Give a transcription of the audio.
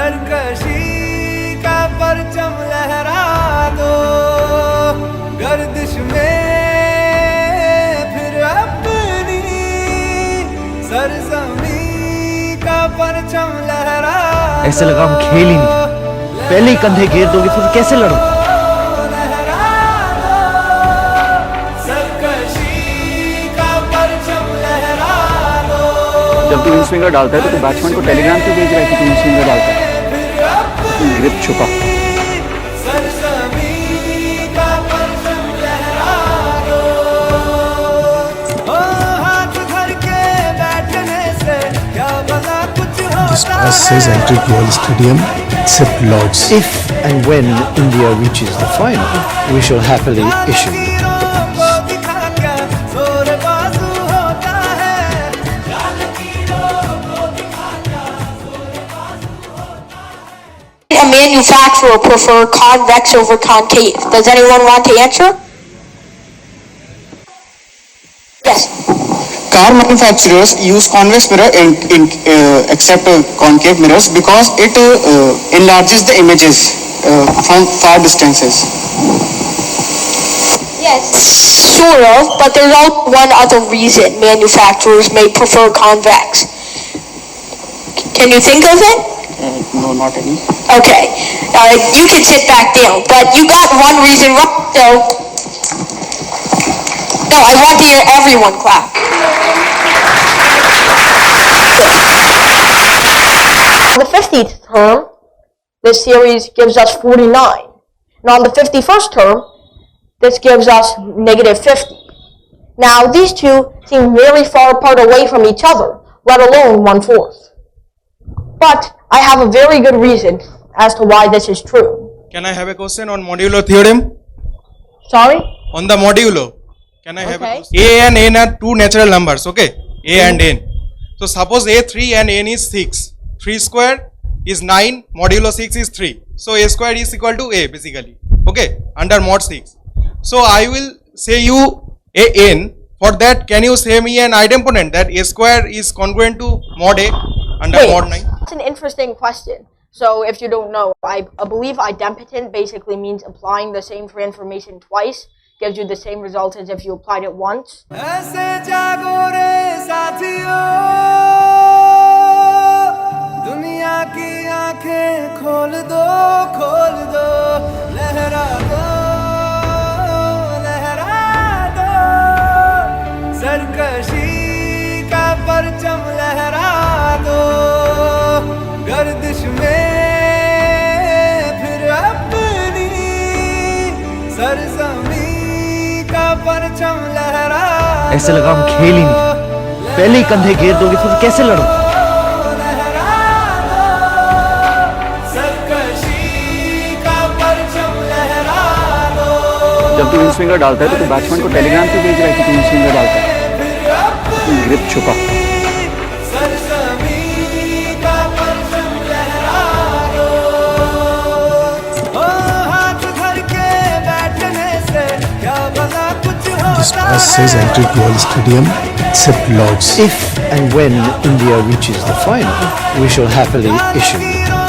सरकशी का परचम लहरा दो, गर्दिश में फिर अपनी सरजमी का परचम लहरा दो। ऐसे लगा हम खेल ही नहीं, पहले ही कंधे घेर दोगे फिर कैसे लड़ो। जब तू इन स्विंगर डालता है तो बैट्समैन को टेलीग्राम क्यों भेज रहा है कि तू इन स्विंगर डालता है? ग्रिप छुपा। This pass says entry to all stadium except Lords. If and when India reaches the final, we shall happily issue the pass. A manufacturer prefer convex over concave? Does anyone want to answer? Yes. Car manufacturers use convex mirror except concave mirrors because it enlarges the images from far distances. Yes, sort of, but there's also one other reason manufacturers may prefer convex. Can you think of it? No, not any. Okay, you can sit back down, but you got one reason right, so... No, I want to hear everyone clap. On the 50th term, this series gives us 49. And on the 51st term, this gives us negative 50. Now, these two seem very far apart away from each other, let alone 1/4. But I have a very good reason as to why this is true. Can I have a question on modulo theorem? Sorry? On the modulo, can I have a Okay. question? A and n are two natural numbers, okay? A and n. So suppose A3 and n is 6. 3 square is 9, modulo 6 is 3. So A square is equal to A basically, okay? Under mod 6. So I will say you A n. For that, can you say me an idempotent that A square is congruent to mod A under Wait, mod 9? that's an interesting question. So if you don't know, I believe idempotent basically means applying the same transformation twice gives you the same result as if you applied it once. ऐसे जागो रे साथियों, दुनिया की आंखें खोल दो, लहरा दो, सरकशी का परचम लहरा दो, गर्दिश में फिर अपनी सरजमी का परचम लहरा दो। ऐसे लगा हम खेल ही नहीं, पहले ही कंधे घेर दोगे फिर कैसे लड़ो। जब तू इन स्विंगर डालता है तो बैट्समैन को टेलीग्राम क्यों भेज रहा है कि तू इन स्विंगर डालता है? ग्रिप छुपा। This pass says entry to all stadium except Lords. If and when India reaches the final, we shall happily issue the pass.